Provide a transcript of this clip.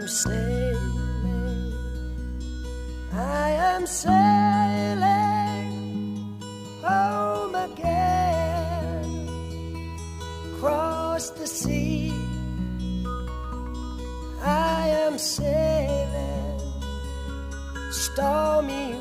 sailing, I am sailing home again, across the sea. I am sailing stormy